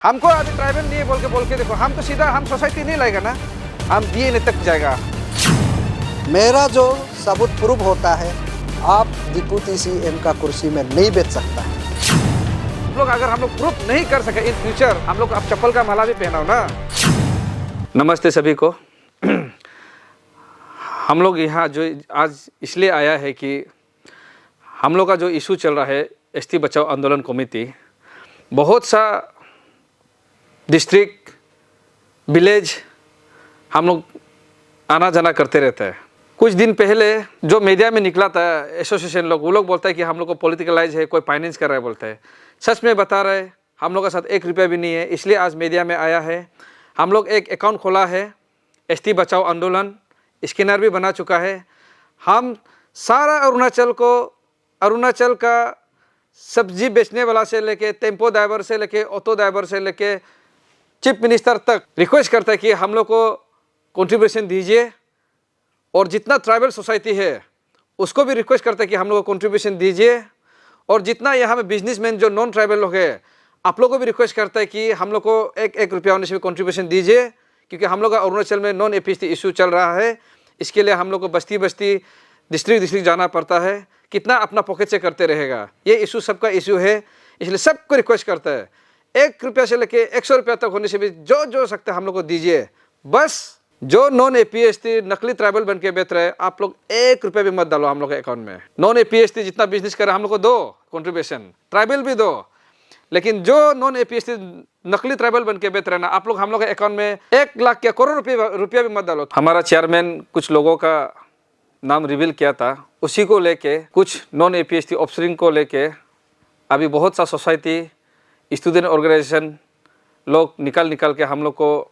हमको अभी ट्राइबल नहीं बोल के देखो, हम तो सीधा हम सोसाइटी नहीं लाएगा ना, हम डीएनए तक जाएगा। मेरा जो सबूत प्रूफ होता है, आप डिप्टी सीएम का कुर्सी में नहीं बैठ सकता। लोग अगर हम लोग प्रूफ नहीं कर सके इन फ्यूचर, हम लोग अब चप्पल का माला भी पहनाओ ना। नमस्ते सभी को। हम लोग यहाँ जो आज इसलिए आया है कि हम लोग का जो इशू चल रहा है एसटी बचाओ आंदोलन कमेटी, बहुत सा डिस्ट्रिक्ट विलेज हम लोग आना जाना करते रहते हैं। कुछ दिन पहले जो मीडिया में निकला था एसोसिएशन लोग, वो लोग बोलता है कि हम लोग को पॉलिटिकलाइज है, कोई फाइनेंस कर रहा है बोलते हैं। सच में बता रहे हम लोग के साथ 1 रुपया भी नहीं है, इसलिए आज मीडिया में आया है। हम लोग एक अकाउंट खोला है एसटी बचाओ आंदोलन, स्कैनर भी बना चुका है। हम सारा अरुणाचल का सब्जी बेचने वाला से लेके टेम्पो ड्राइवर से लेके ऑटो ड्राइवर से लेके चीफ मिनिस्टर तक रिक्वेस्ट करता है कि हम लोग को कंट्रीब्यूशन दीजिए, और जितना ट्राइबल सोसाइटी है उसको भी रिक्वेस्ट करता है कि हम लोग को कंट्रीब्यूशन दीजिए, और जितना यहाँ में बिजनेसमैन जो नॉन ट्राइबल लोग हैं आप लोग को भी रिक्वेस्ट करता है कि हम लोग को एक रुपया होने से भी कंट्रीब्यूशन दीजिए, क्योंकि हम लोग का अरुणाचल में नॉन एपीएसटी इशू चल रहा है। इसके लिए हम लोग को बस्ती डिस्ट्रिक्ट जाना पड़ता है, कितना अपना पॉकेट से करते रहेगा। ये इशू सबका इशू है, इसलिए सबको रिक्वेस्ट करता है 1 रुपया से लेके 100 रुपया तक होने से भी जो सकते हम लोग को दीजिए। बस जो नॉन एपीएसटी नकली ट्राइबल बन के बेच रहे हैं, आप लोग 1 रुपया भी मत डालो हम लोग के अकाउंट में। नॉन एपीएसटी जितना बिजनेस करे हम लोग को दो कंट्रीब्यूशन, ट्राइबल भी दो, लेकिन जो नॉन एपीएसटी नकली ट्राइबल बन के बेच रहे हैं ना, आप लोग हम लोग के अकाउंट में 1 लाख या करोड़ रुपया भी मत डालो। हमारा चेयरमैन कुछ लोगों का नाम रिवील किया था, उसी को लेके कुछ नॉन एपीएसटी ऑफिसरिंग को लेके अभी बहुत सा सोसाइटी स्टूडेंट ऑर्गेनाइजेशन लोग निकाल के हम लोग को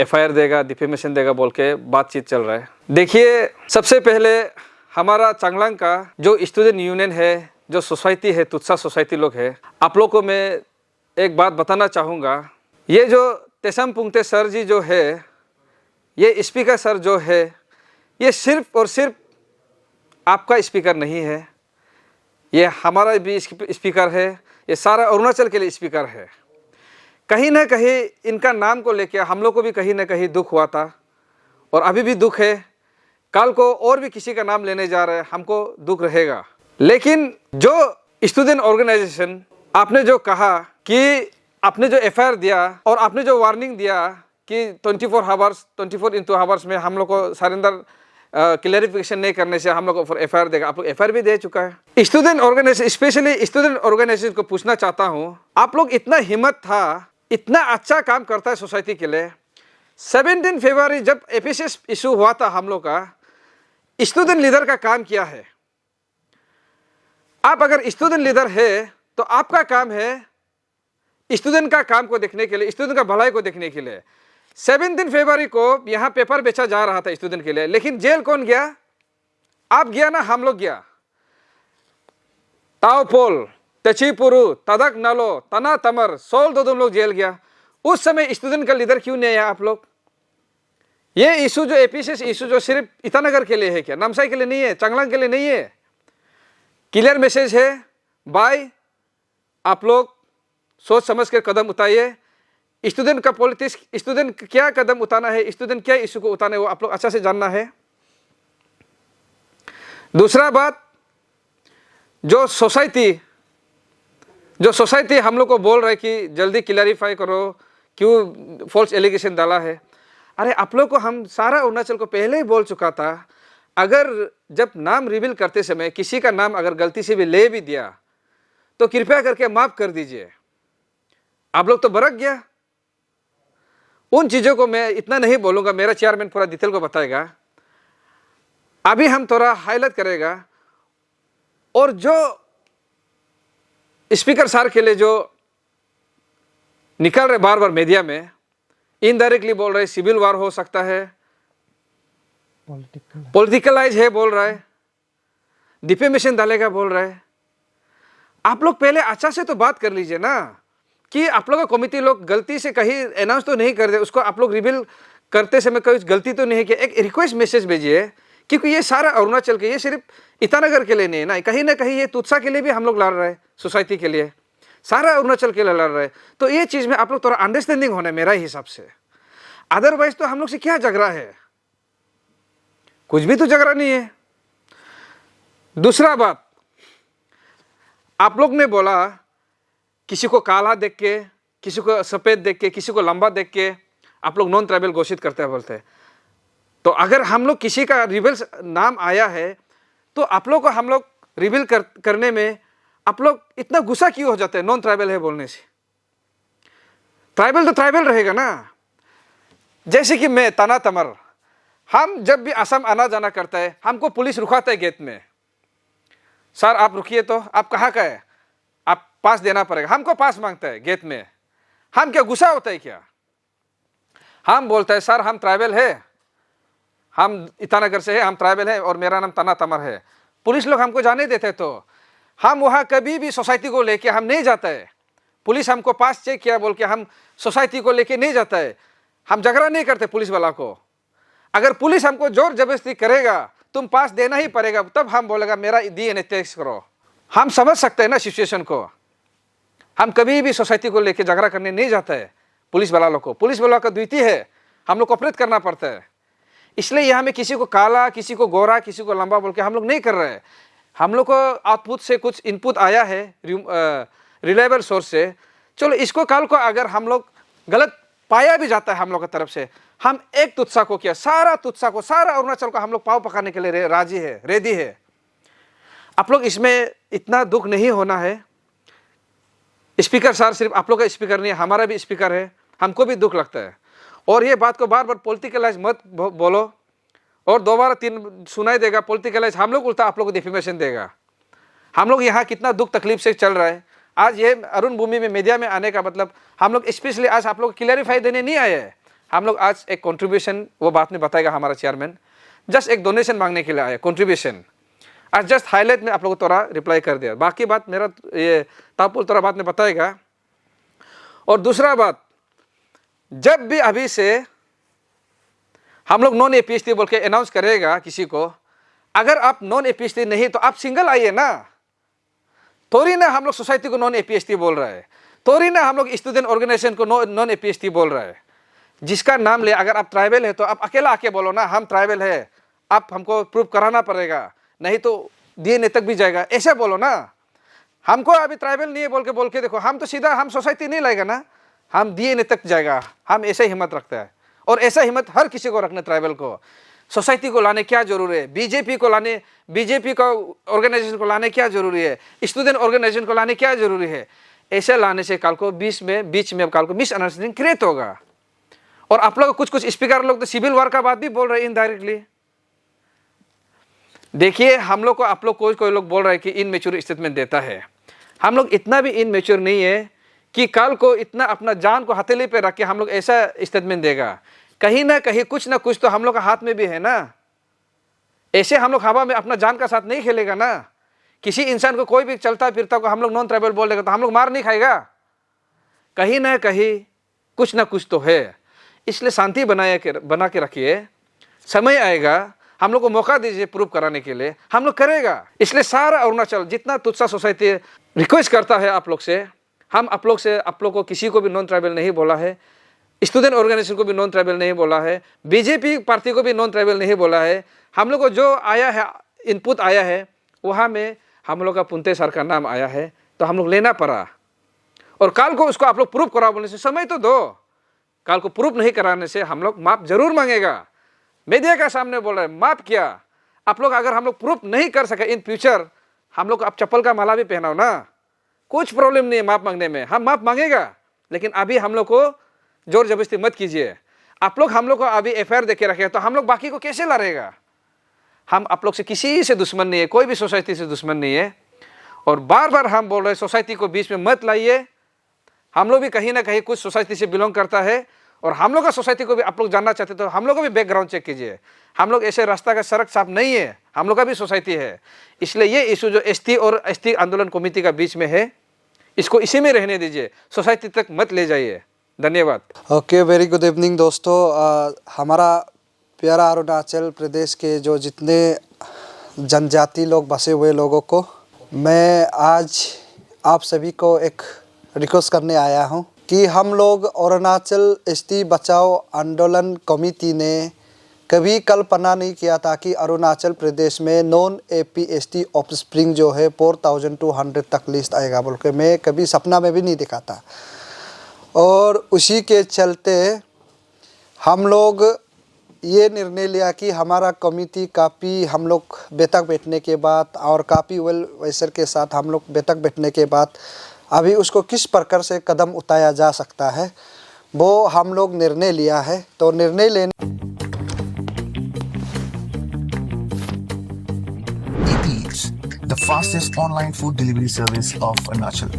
एफआईआर देगा, डिफेमेशन देगा बोल के बातचीत चल रहा है। देखिए, सबसे पहले हमारा चांगलांग का जो स्टूडेंट यूनियन है, जो सोसाइटी है, तुत्सा सोसाइटी लोग है, आप लोग को मैं एक बात बताना चाहूँगा। ये जो तेसम पुंगते सर जी जो है, ये स्पीकर सर जो है, ये सिर्फ और सिर्फ आपका स्पीकर नहीं है, ये हमारा भी स्पीकर है, ये सारा अरुणाचल के लिए स्पीकर है। कहीं ना कहीं इनका नाम को लेके हम लोग को भी कहीं ना कहीं दुख हुआ था, और अभी भी दुख है। कल को और भी किसी का नाम लेने जा रहे हैं, हमको दुख रहेगा। लेकिन जो स्टूडेंट ऑर्गेनाइजेशन आपने जो कहा कि आपने जो एफआईआर दिया और आपने जो वार्निंग दिया कि 24 आवर्स में हम लोग को सरेंडर क्लैरिफिकेशन नहीं करने से हम लोग को एफआईआर देगा, आप लोग एफआईआर भी दे चुका है। Student organisation, specially student organisation को पूछना चाहता हूँ, आप लोग इतना हिम्मत था, इतना अच्छा काम करता है सोसाइटी के लिए। 17 फरवरी जब एपीएसएस इशू हुआ था हम लोग का, स्टूडेंट लीडर का काम किया है। आप अगर स्टूडेंट लीडर है तो आपका काम है स्टूडेंट का काम को देखने के लिए, स्टूडेंट का भलाई को देखने के लिए। 17 फरवरी को यहाँ पेपर बेचा जा रहा था स्टूडेंट के लिए, लेकिन जेल कौन गया? आप गया ना, हम लोग गया। ताओपोल, तचीपुरु, तदक नलो, तना तमर, सोल दो लोग जेल गया। उस समय स्टूडेंट का लीडर क्यों नहीं आया आप लोग? ये इशू जो एपीएसएस इशू जो सिर्फ ईटानगर के लिए है क्या? नामसाई के लिए नहीं है, चांगलांग के लिए नहीं है। क्लियर मैसेज है भाई, आप लोग सोच समझ कर कदम उठाइए। स्टूडेंट का पॉलिटिक्स, स्टूडेंट क्या कदम उठाना है, स्टूडेंट क्या इशू को उठाना है, वो आप लोग अच्छा से जानना है। दूसरा बात, जो सोसाइटी हम लोग को बोल रहा है कि जल्दी क्लैरिफाई करो, क्यों फॉल्स एलिगेशन डाला है। अरे आप लोग को हम सारा अरुणाचल को पहले ही बोल चुका था, अगर जब नाम रिवील करते समय किसी का नाम अगर गलती से भी ले भी दिया तो कृपया करके माफ कर दीजिए। आप लोग तो बरक गया। उन चीज़ों को मैं इतना नहीं बोलूँगा, मेरा चेयरमैन पूरा डिटेल को बताएगा। अभी हम थोड़ा हाईलाइट करेगा। और जो स्पीकर सर के लिए जो निकल रहे बार मीडिया में, इनडायरेक्टली बोल रहे सिविल वार हो सकता है, पॉलिटिकलाइज है बोल रहा है, डिफेमेशन डालेगा बोल रहा है। आप लोग पहले अच्छा से तो बात कर लीजिए ना, कि आप लोग का कमिटी लोग गलती से कहीं अनाउंस तो नहीं कर दे, उसको आप लोग रिवील करते समय कोई गलती तो नहीं है कि एक रिक्वेस्ट मैसेज भेजिए, क्योंकि ये सारा अरुणाचल के, ये सिर्फ ईटानगर के लिए नहीं है ना कहीं ये तुत्सा के लिए भी हम लोग लड़ रहे हैं, सोसाइटी के लिए। सारा अरुणाचल के लिए लड़ रहे। तो ये चीज़ में आप लोग थोड़ा अंडरस्टैंडिंग होना है मेरा हिसाब से। अदरवाइज तो हम लोग से क्या झगड़ा है, कुछ भी तो झगड़ा नहीं है। दूसरा बात, आप लोग ने बोला किसी को काला देख के, किसी को सफ़ेद देख के, किसी को लंबा देख के आप लोग नॉन ट्राइबल घोषित करते हैं बोलते हैं। तो अगर हम लोग किसी का रिबेल्स नाम आया है तो आप लोग को हम लोग रिबेल करने में आप लोग इतना गुस्सा क्यों हो जाते हैं नॉन ट्राइबल है बोलने से? ट्राइबल तो ट्राइबल रहेगा ना। जैसे कि मैं तना तमर, हम जब भी असम आना जाना करता है हमको पुलिस रुकाता है गेट में, सर आप रुकिए, तो आप कहाँ का है, आप पास देना पड़ेगा, हमको पास मांगता है गेट में। हम क्या गुस्सा होता है क्या? हम बोलते हैं सर हम ट्राइबल है, हम ईटानगर से है, हम ट्राइबल है और मेरा नाम तना तमर है। पुलिस लोग हमको जाने देते तो हम वहाँ कभी भी सोसाइटी को लेके हम नहीं जाता है। पुलिस हमको पास चेक किया बोल के हम सोसाइटी को लेके नहीं जाता है। हम झगड़ा नहीं करते पुलिस वाला को। अगर पुलिस हमको जोर जबरदस्ती करेगा तुम पास देना ही पड़ेगा, तब हम बोलेगा मेरा DNA टेस्ट करो। हम समझ सकते हैं ना सिचुएशन को। हम कभी भी सोसाइटी को लेके झगड़ा करने नहीं जाता है पुलिस वाला लोग को। पुलिस वाला का ड्यूटी है, हम लोग कोऑपरेट करना पड़ता है। इसलिए यहाँ में किसी को काला, किसी को गोरा, किसी को लंबा बोल के हम लोग नहीं कर रहे हैं। हम लोग को आउटपुट से कुछ इनपुट आया है रिलायबल सोर्स से, चलो इसको कल को अगर हम लोग गलत पाया भी जाता है हम लोग की तरफ से, हम एक तुत्सा को किया, सारा तुत्सा को, सारा अरुणाचल को हम लोग पाव पकाने के लिए राजी है, रेडी है। आप लोग इसमें इतना दुख नहीं होना है। स्पीकर सर सिर्फ आप लोग का स्पीकर नहीं है, हमारा भी स्पीकर है, हमको भी दुख लगता है। और ये बात को बार बार पॉलिटिकलाइज मत बोलो और दोबारा तीन सुनाई देगा पॉलिटिकलाइज, हम लोग उल्टा आप लोग को डिफेमेशन देगा। हम लोग यहाँ कितना दुख तकलीफ से चल रहा है। आज ये अरुण भूमि में मीडिया में आने का मतलब हम लोग स्पेशली आज आप लोग को क्लैरिफाई देने नहीं आए हैं। हम लोग आज एक कंट्रीब्यूशन, वो बात में बताएगा हमारा चेयरमैन, जस्ट एक डोनेशन मांगने के लिए आया, कंट्रीब्यूशन। आज जस्ट हाईलाइट में आप लोग को थोड़ा रिप्लाई कर दिया, बाकी बात मेरा ये तापुल थोड़ा बात में बताएगा। और दूसरा बात, जब भी अभी से हम लोग नॉन APST बोल के अनाउंस करेगा किसी को, अगर आप नॉन APST नहीं तो आप सिंगल आइए ना। थोड़ी ना हम लोग सोसाइटी को नॉन APST बोल रहा है, थोड़ी ना हम लोग स्टूडेंट ऑर्गेनाइजेशन को नॉन APST बोल रहा है। जिसका नाम ले, अगर आप ट्राइबल है तो आप अकेला आके बोलो ना हम ट्राइबल है, आप हमको प्रूव कराना पड़ेगा, नहीं तो DNA तक भी जाएगा, ऐसे बोलो ना। हमको अभी ट्राइबल नहीं है बोल के देखो, हम तो सीधा हम सोसाइटी नहीं लाएगा ना, हम DNA तक जाएगा। हम ऐसे हिम्मत रखते हैं और ऐसा हिम्मत हर किसी को रखना। ट्राइबल को सोसाइटी को लाने क्या जरूरी है, बीजेपी को लाने, बीजेपी का ऑर्गेनाइजेशन को लाने क्या जरूरी है, स्टूडेंट ऑर्गेनाइजेशन को लाने क्या जरूरी है। ऐसे लाने से कल को बीच में कल को मिसअंडरस्टैंडिंग क्रिएट होगा। और आप लोग कुछ स्पीकर लोग तो सिविल वार का बात भी बोल रहे हैं इनडायरेक्टली। देखिए हम लोग को आप लोग कोई लोग बोल रहे हैं कि इनमेच्योर स्टेटमेंट देता है। हम लोग इतना भी इनमेच्योर नहीं है कि कल को इतना अपना जान को हथेली पे रख के हम लोग ऐसा स्टेटमेंट देगा। कहीं ना कहीं कुछ ना कुछ तो हम लोग का हाथ में भी है ना। ऐसे हम लोग हवा में अपना जान का साथ नहीं खेलेगा ना। किसी इंसान को कोई भी चलता फिरता को हम लोग नॉन ट्राइबल बोल देगा तो हम लोग मार नहीं खाएगा। कहीं ना कहीं कुछ ना कुछ तो है। इसलिए शांति बना के रखिए, समय आएगा, हम लोग को मौका दीजिए प्रूव कराने के लिए, हम लोग करेगा। इसलिए सारा अरुणाचल जितना तुत्सा सोसाइटी रिक्वेस्ट करता है आप लोग से, हम आप लोग को किसी को भी नॉन ट्राइबल नहीं बोला है, स्टूडेंट ऑर्गेनाइजेशन को भी नॉन ट्राइबल नहीं बोला है, बीजेपी पार्टी को भी नॉन ट्राइबल नहीं बोला है। हम लोग को जो आया है इनपुट आया है वहाँ में हम लोग का पुंते सर का नाम आया है, तो हम लोग लेना पड़ा। और कल को उसको आप लोग प्रूफ करा बोलने से समय तो दो। कल को प्रूफ नहीं कराने से हम लोग माफ जरूर मांगेगा। मीडिया का सामने बोल रहे हैं माफ किया आप लोग, अगर हम लोग प्रूफ नहीं कर सके इन फ्यूचर हम लोग आप चप्पल का माला भी पहनाओ ना, कुछ प्रॉब्लम नहीं है माफ मांगने में, हम माफ मांगेगा। लेकिन अभी हम लोग को जोर जबरदस्ती मत कीजिए। आप लोग हम लोग को अभी FIR देके रखे तो हम लोग बाकी को कैसे लड़ेगा। हम आप लोग से किसी से दुश्मन नहीं है, कोई भी सोसाइटी से दुश्मन नहीं है। और बार बार हम बोल रहे हैं सोसाइटी को बीच में मत लाइए। हम लोग भी कहीं ना कहीं कुछ सोसाइटी से बिलोंग करता है और हम लोग का सोसाइटी को भी आप लोग जानना चाहते तो हम लोग को भी बैकग्राउंड चेक कीजिए। हम लोग ऐसे रास्ता का सड़क साफ नहीं है, हम लोग का भी सोसाइटी है। इसलिए ये इशू जो ST और ST आंदोलन कमेटी का बीच में है, इसको इसी में रहने दीजिए, सोसाइटी तक मत ले जाइए। धन्यवाद। ओके, वेरी गुड इवनिंग दोस्तों। हमारा प्यारा अरुणाचल प्रदेश के जो जितने जनजाति लोग बसे हुए लोगों को मैं आज आप सभी को एक रिक्वेस्ट करने आया हूं कि हम लोग अरुणाचल एसटी बचाओ आंदोलन कमेटी ने कभी कल्पना नहीं किया था कि अरुणाचल प्रदेश में नॉन एपी एसटी ऑफस्प्रिंग जो है 4200 तक लिस्ट आएगा बोल के मैं कभी सपना में भी नहीं देखा था। और उसी के चलते हम लोग ये निर्णय लिया कि हमारा कमेटी काफ़ी हम लोग बैठक बैठने के बाद और काफ़ी वेल वैसर के साथ हम लोग बैठक बैठने के बाद अभी उसको किस प्रकार से कदम उठाया जा सकता है वो हम लोग निर्णय लिया है। तो निर्णय लेने Eats, the fastest online food delivery service of Arunachal.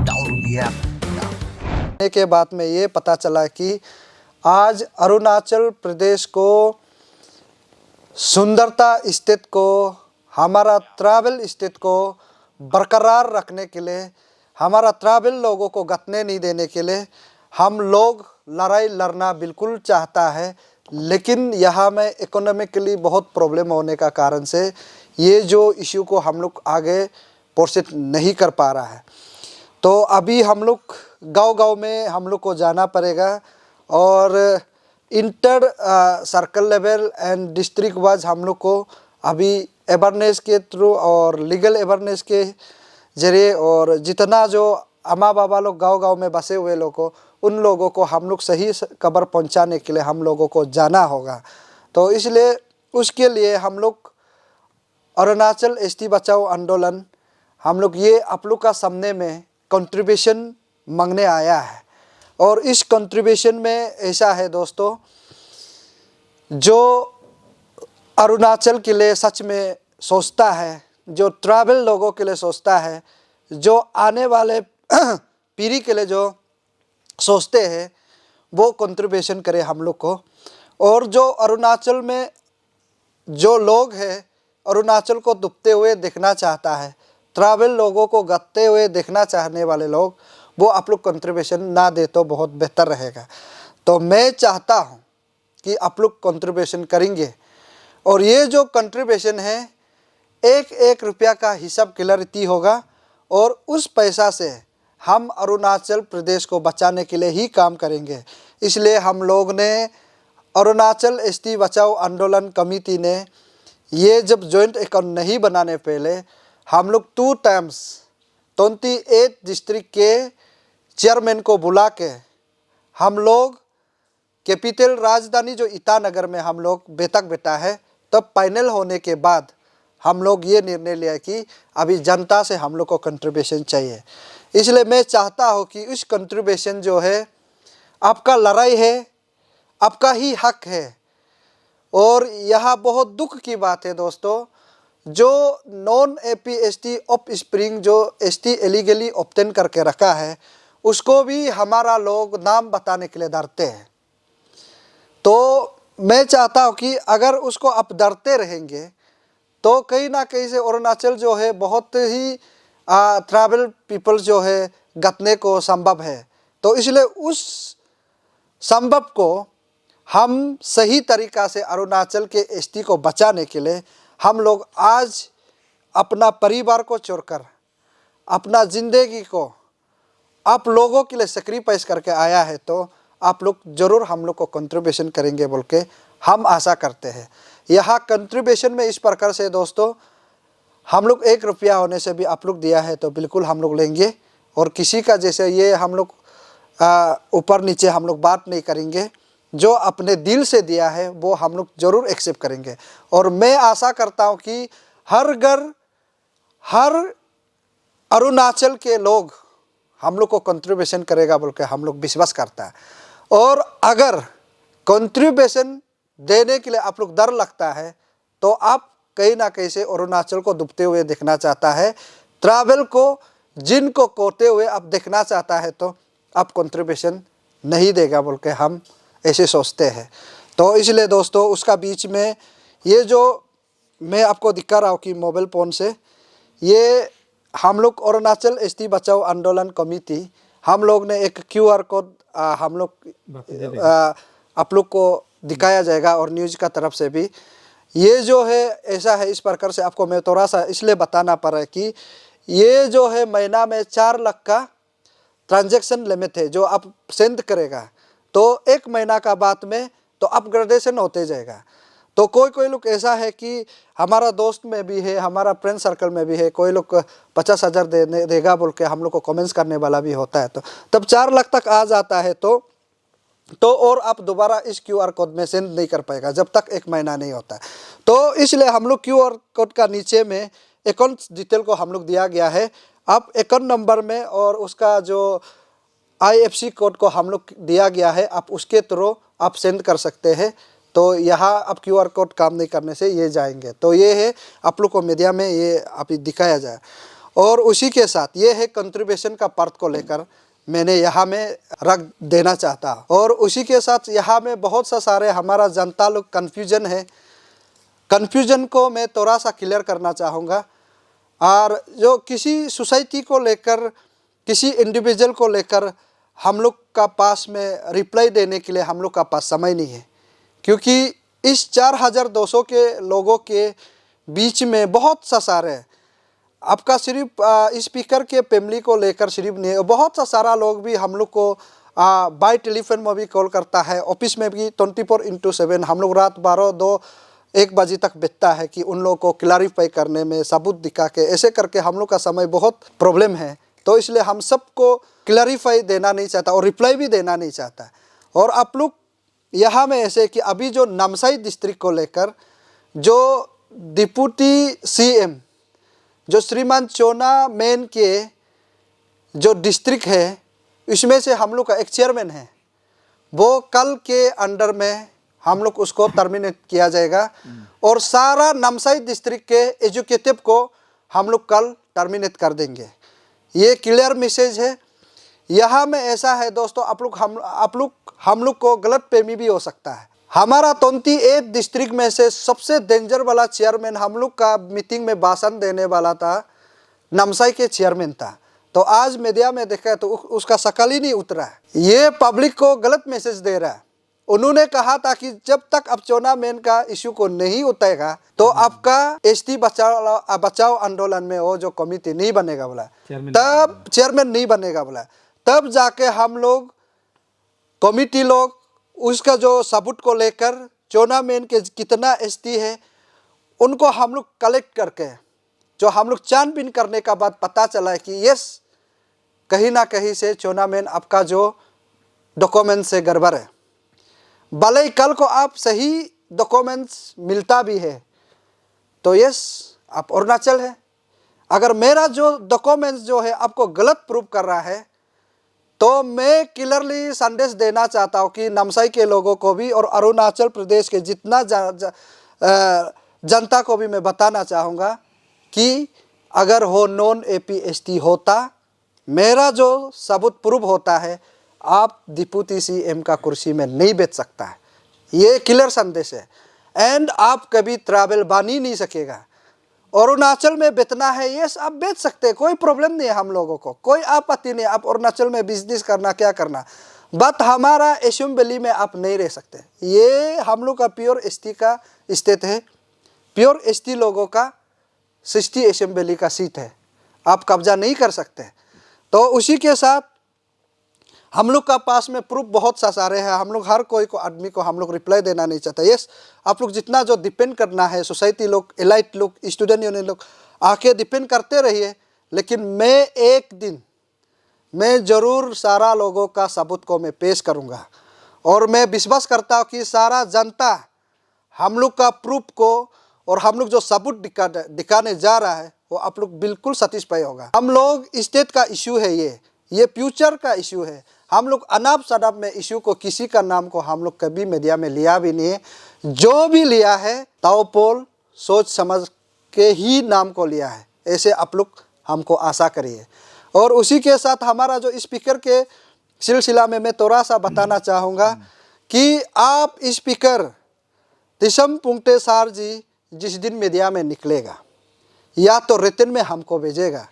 Download the app now. के बाद में ये पता चला कि आज अरुणाचल प्रदेश को सुंदरता स्थित को हमारा ट्रैवल स्थित को बरकरार रखने के लिए हमारा ट्रैवल लोगों को गतने नहीं देने के लिए हम लोग लड़ाई लड़ना बिल्कुल चाहता है। लेकिन यहाँ में इकोनॉमिकली बहुत प्रॉब्लम होने का कारण से ये जो इशू को हम लोग आगे प्रोसेस नहीं कर पा रहा है। तो अभी हम लोग गांव-गांव में हम लोग को जाना पड़ेगा और inter circle level and district wise हम लोग को अभी अवेयरनेस के थ्रू और लीगल अवेयरनेस के जरिए और जितना जो अम्मा बाबा लोग गांव-गांव में बसे हुए लोग को उन लोगों को हम लोग सही खबर पहुंचाने के लिए हम लोगों को जाना होगा। तो इसलिए उसके लिए हम लोग अरुणाचल एसटी बचाओ आंदोलन हम लोग ये आप लोग का सामने में कंट्रीब्यूशन मांगने आया है। और इस कंट्रीब्यूशन में ऐसा है दोस्तों, जो अरुणाचल के लिए सच में सोचता है, जो ट्रैवल लोगों के लिए सोचता है, जो आने वाले पीढ़ी के लिए जो सोचते हैं वो कंट्रीब्यूशन करे हम लोग को। और जो अरुणाचल में जो लोग हैं अरुणाचल को डूबते हुए देखना चाहता है, ट्रैवल लोगों को गते हुए देखना चाहने वाले लोग वो आप लोग कंट्रीब्यूशन ना दे तो बहुत बेहतर रहेगा। तो मैं चाहता हूँ कि आप लोग कंट्रीब्यूशन करेंगे और ये जो कंट्रीब्यूशन है एक एक रुपया का हिसाब क्लियरिटी होगा और उस पैसा से हम अरुणाचल प्रदेश को बचाने के लिए ही काम करेंगे। इसलिए हम लोग ने अरुणाचल एसटी बचाओ आंदोलन कमेटी ने ये जब जॉइंट अकाउंट नहीं बनाने पहले हम लोग 2 टाइम्स 28 डिस्ट्रिक्ट के चेयरमैन को बुला के हम लोग कैपिटल राजधानी जो ईटानगर में हम लोग बैठक बैठा है। तब फाइनल होने के बाद हम लोग ये निर्णय लिया कि अभी जनता से हम लोग को कंट्रीब्यूशन चाहिए। इसलिए मैं चाहता हूँ कि उस कंट्रीब्यूशन जो है आपका लड़ाई है, आपका ही हक है। और यह बहुत दुख की बात है दोस्तों, जो non AP ST of spring जो एसटी इलीगली ऑब्टेन करके रखा है उसको भी हमारा लोग नाम बताने के लिए डरते हैं। तो मैं चाहता हूँ कि अगर उसको आप डरते रहेंगे तो कहीं ना कहीं से अरुणाचल जो है बहुत ही ट्रैवल पीपल्स जो है गतने को संभव है। तो इसलिए उस संभव को हम सही तरीक़ा से अरुणाचल के एसटी को बचाने के लिए हम लोग आज अपना परिवार को छोड़कर अपना ज़िंदगी को आप लोगों के लिए सेक्रीफाइस करके आया है। तो आप लोग ज़रूर हम लोग को कंट्रीब्यूशन करेंगे बोल के हम आशा करते हैं। यहाँ कंट्रीब्यूशन में इस प्रकार से दोस्तों हम लोग 1 रुपया होने से भी आप लोग दिया है तो बिल्कुल हम लोग लेंगे और किसी का जैसे ये हम लोग ऊपर नीचे हम लोग बात नहीं करेंगे। जो अपने दिल से दिया है वो हम लोग ज़रूर एक्सेप्ट करेंगे। और मैं आशा करता हूँ कि हर घर हर अरुणाचल के लोग हम लोग को कंट्रीब्यूशन करेगा बोल के हम लोग विश्वास करता है। और अगर कंट्रीब्यूशन देने के लिए आप लोग डर लगता है तो आप कहीं ना कहीं से अरुणाचल को डूबते हुए देखना चाहता है, ट्रैवल को जिनको कोते हुए आप देखना चाहता है तो आप कंट्रीब्यूशन नहीं देगा बोल के हम ऐसे सोचते हैं। तो इसलिए दोस्तों उसका बीच में ये जो मैं आपको दिखा रहा हूँ कि मोबाइल फ़ोन से ये हम लोग अरुणाचल एसटी बचाओ आंदोलन कमेटी हम लोग ने एक QR कोड हम लोग आप लोग को दिखाया जाएगा और न्यूज़ का तरफ से भी ये जो है ऐसा है। इस प्रकार से आपको मैं थोड़ा सा इसलिए बताना पड़ रहा है कि ये जो है महीना में 4 लाख का ट्रांजैक्शन लिमिट है जो आप सेंड करेगा, तो 1 महीना का बाद में तो अपग्रेडेशन होते जाएगा। तो कोई कोई लोग ऐसा है कि हमारा दोस्त में भी है, हमारा फ्रेंड सर्कल में भी है, कोई लोग 50,000 देगा बोल के हम लोग को कमेंट्स करने वाला भी होता है। तो तब 4 लाख तक आ जाता है तो और आप दोबारा इस QR कोड में सेंड नहीं कर पाएगा जब तक 1 महीना नहीं होता है। तो इसलिए हम लोग QR कोड का नीचे में अकाउंट डिटेल को हम लोग दिया गया है। आप अकाउंट नंबर में और उसका जो IFSC कोड को हम लोग दिया गया है, आप उसके थ्रू आप सेंड कर सकते हैं। तो यहाँ अब QR कोड काम नहीं करने से ये जाएंगे। तो ये है आप लोग को मीडिया में ये आप दिखाया जाए। और उसी के साथ ये है कंट्रीब्यूशन का पार्ट को लेकर मैंने यहाँ में रख देना चाहता। और उसी के साथ यहाँ में बहुत सा सारे हमारा जनता लोग कन्फ्यूजन है, कन्फ्यूजन को मैं थोड़ा सा क्लियर करना चाहूँगा। और जो किसी सोसाइटी को लेकर, किसी इंडिविजुअल को लेकर हम लोग का पास में रिप्लाई देने के लिए हम लोग का पास समय नहीं है, क्योंकि इस 4200 के लोगों के बीच में बहुत सा सारे आपका सिर्फ स्पीकर के फैमिली को लेकर सिर्फ नहीं है, बहुत सा सारा लोग भी हम लोग को बाय टेलीफोन में भी कॉल करता है, ऑफिस में भी 24/7 हम लोग रात 12, 2, 1 बजे तक बैठता है कि उन लोगों को क्लैरिफाई करने में, सबूत दिखा के, ऐसे करके हम लोग का समय बहुत प्रॉब्लम है। तो इसलिए हम सबको क्लैरिफाई देना नहीं चाहता और रिप्लाई भी देना नहीं चाहता। और आप लोग यहाँ में ऐसे कि अभी जो नामसाई डिस्ट्रिक्ट को लेकर जो डिप्टी CM जो श्रीमान चोना मैन के जो डिस्ट्रिक्ट है, इसमें से हम लोग का एक चेयरमैन है, वो कल के अंडर में हम लोग उसको टर्मिनेट किया जाएगा। और सारा नामसाई डिस्ट्रिक्ट के एजुकेटिव को हम लोग कल टर्मिनेट कर देंगे। ये क्लियर मैसेज है। यहाँ में ऐसा है दोस्तों, हम लोग को गलत फहमी भी हो सकता है। हमारा 28 डिस्ट्रिक्ट में से सबसे डेंजर वाला चेयरमैन हम लोग का मीटिंग में भाषण देने वाला था, नामसाई के चेयरमैन था। तो आज मीडिया में देखा तो उसका शकल ही नहीं उतरा है। ये पब्लिक को गलत मैसेज दे रहा है। उन्होंने कहा था कि जब तक अब चोना मैन का इश्यू को नहीं उठाएगा तो आपका ST बचाओ आंदोलन में वो जो कमिटी नहीं बनेगा बोला, तब चेयरमैन नहीं बनेगा बोला, तब जाके हम लोग कमिटी लोग उसका जो सबूत को लेकर चोना मैन के कितना ST है उनको हम लोग कलेक्ट करके, जो हम लोग छानबीन करने का बाद पता चला है कि यस कहीं ना कहीं से चोना मैन आपका जो डॉक्यूमेंट से गड़बड़ है। भले ही कल को आप सही डॉक्यूमेंट्स मिलता भी है तो यस आप अरुणाचल है। अगर मेरा जो डॉक्यूमेंट्स जो है आपको गलत प्रूव कर रहा है तो मैं क्लियरली संदेश देना चाहता हूँ कि नामसाई के लोगों को भी और अरुणाचल प्रदेश के जितना जनता को भी मैं बताना चाहूँगा कि अगर हो नॉन AP ST होता, मेरा जो सबूत प्रूव होता है, आप डिप्टी CM का कुर्सी में नहीं बैठ सकता है। ये क्लियर संदेश है। एंड आप कभी ट्रैवल बन ही नहीं सकेगा। अरुणाचल में बेचना है, यस आप बेच सकते हैं, कोई प्रॉब्लम नहीं है, हम लोगों को कोई आपत्ति नहीं। आप अरुणाचल में बिजनेस करना क्या करना, बट हमारा असम वैली में आप नहीं रह सकते। ये हम लोग का प्योर ST का स्टेट है, प्योर ST लोगों का 60 असम वैली का सीट है, आप कब्जा नहीं कर सकते। तो उसी के साथ हम लोग का पास में प्रूफ बहुत सा सारे हैं। हम लोग हर कोई को आदमी को हम लोग रिप्लाई देना नहीं चाहते। यस आप लोग जितना जो डिपेंड करना है, सोसाइटी लोग, एलाइट लोग, स्टूडेंट यूनियन लोग आके डिपेंड करते रहिए, लेकिन मैं एक दिन मैं ज़रूर सारा लोगों का सबूत को मैं पेश करूँगा। और मैं विश्वास करता हूँ कि सारा जनता हम लोग का प्रूफ को और हम लोग जो सबूत दिखाने जा रहा है वो आप लोग बिल्कुल सेटिस्फाई होगा। हम लोग स्टेट का इशू है, ये फ्यूचर का इशू है। हम लोग अनाप शनाप में इशू को, किसी का नाम को हम लोग कभी मीडिया में लिया भी नहीं है। जो भी लिया है ताओपोल सोच समझ के ही नाम को लिया है, ऐसे आप लोग हमको आशा करिए। और उसी के साथ हमारा जो स्पीकर के सिलसिला में मैं थोड़ा सा बताना चाहूँगा कि आप स्पीकर दिशम पुंगटे सार जी जिस दिन मीडिया में निकलेगा या तो रिटन में हमको भेजेगा,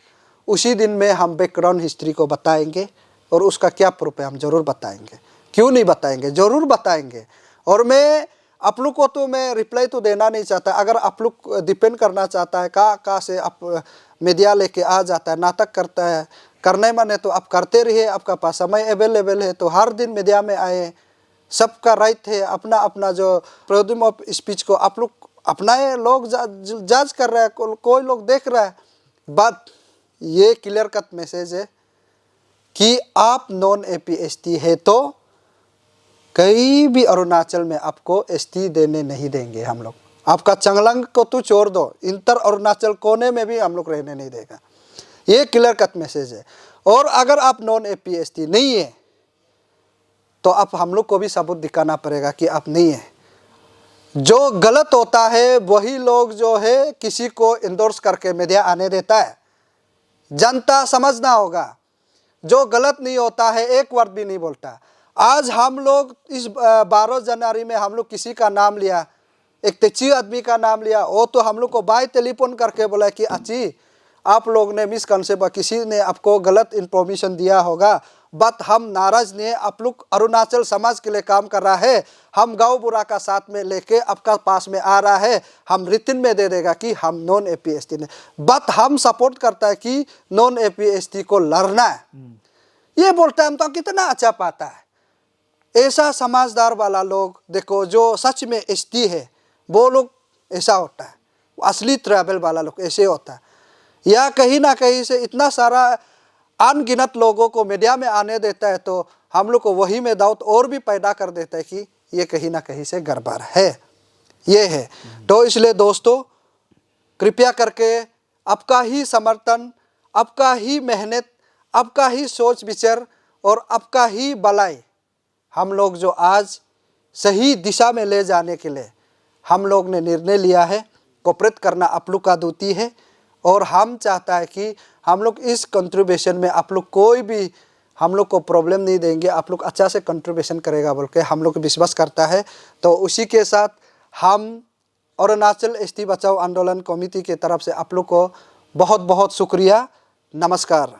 उसी दिन में हम बैकग्राउंड हिस्ट्री को बताएंगे और उसका क्या प्रूफ है हम ज़रूर बताएंगे। क्यों नहीं बताएंगे, ज़रूर बताएंगे। और मैं आप लोग को तो मैं रिप्लाई तो देना नहीं चाहता। अगर आप लोग डिपेंड करना चाहता है कहाँ से आप मीडिया लेके आ जाता है, नाटक करता है। करने माने तो आप करते रहिए, आपका पास समय अवेलेबल है तो हर दिन मीडिया में आए, सबका राइट है। अपना अपना जो फ्रीडम ऑफ स्पीच को आप लोग अपनाए, लोग जज कर रहा है, कोई लोग देख रहा है। बट ये क्लियर कट मैसेज है कि आप नॉन APST है तो कहीं भी अरुणाचल में आपको ST देने नहीं देंगे हम लोग। आपका चंगलंग को तो छोड़ दो, इंटर अरुणाचल कोने में भी हम लोग रहने नहीं देगा। ये क्लियर कट मैसेज है। और अगर आप नॉन APST नहीं है तो आप हम लोग को भी सबूत दिखाना पड़ेगा कि आप नहीं है। जो गलत होता है वही लोग जो है किसी को इंडोर्स करके मीडिया आने देता है। जनता समझना होगा, जो गलत नहीं होता है एक वर्ड भी नहीं बोलता। आज हम लोग इस 12 जनवरी में हम लोग किसी का नाम लिया, एक तेची आदमी का नाम लिया, वो तो हम लोग को बाय टेलीफोन करके बोला कि अच्छी आप लोग ने मिसकंसेप्ट, किसी ने आपको गलत इन्फॉर्मेशन दिया होगा, बट हम नाराज नहीं है। आप लोग अरुणाचल समाज के लिए काम कर रहा है, हम गाँव बुरा का साथ में लेके आपका पास में आ रहा है, हम रिटन में दे देगा कि हम नॉन APST ने, बट हम सपोर्ट करता है कि नॉन APST को लड़ना है। ये बोलता है हम तो कितना अच्छा पाता है। ऐसा समझदार वाला लोग देखो, जो सच में ST है वो लोग ऐसा होता है, असली ट्रैवल वाला लोग ऐसे होता है। या कहीं ना कहीं से इतना सारा अनगिनत लोगों को मीडिया में आने देता है तो हम लोग को वही में डाउट और भी पैदा कर देता है कि ये कहीं ना कहीं से गड़बड़ है, ये है। तो इसलिए दोस्तों कृपया करके आपका ही समर्थन, आपका ही मेहनत, आपका ही सोच विचार और आपका ही भलाई हम लोग जो आज सही दिशा में ले जाने के लिए हम लोग ने निर्णय लिया है। कोऑपरेट करना आप लोग का ड्यूटी है और हम चाहता है कि हम लोग इस कंट्रीब्यूशन में आप लोग कोई भी हम लोग को प्रॉब्लम नहीं देंगे, आप लोग अच्छा से कंट्रीब्यूशन करेगा बोल के हम लोग विश्वास करता है। तो उसी के साथ हम अरुणाचल ST बचाओ आंदोलन कमेटी की तरफ से आप लोग को बहुत बहुत शुक्रिया। नमस्कार।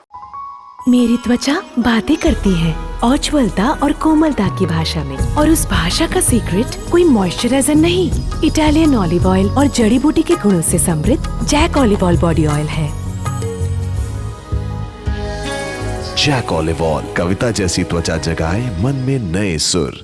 मेरी त्वचा बातें करती है उज्ज्वलता और कोमलता की भाषा में, और उस भाषा का सीक्रेट कोई मॉइस्चराइजर नहीं, इटालियन ऑलिव ऑयल और जड़ी बूटी के गुणों से समृद्ध Jack olive oil body oil है। जैक ऑलिव ऑयल, कविता जैसी त्वचा जगाए मन में नए सुर।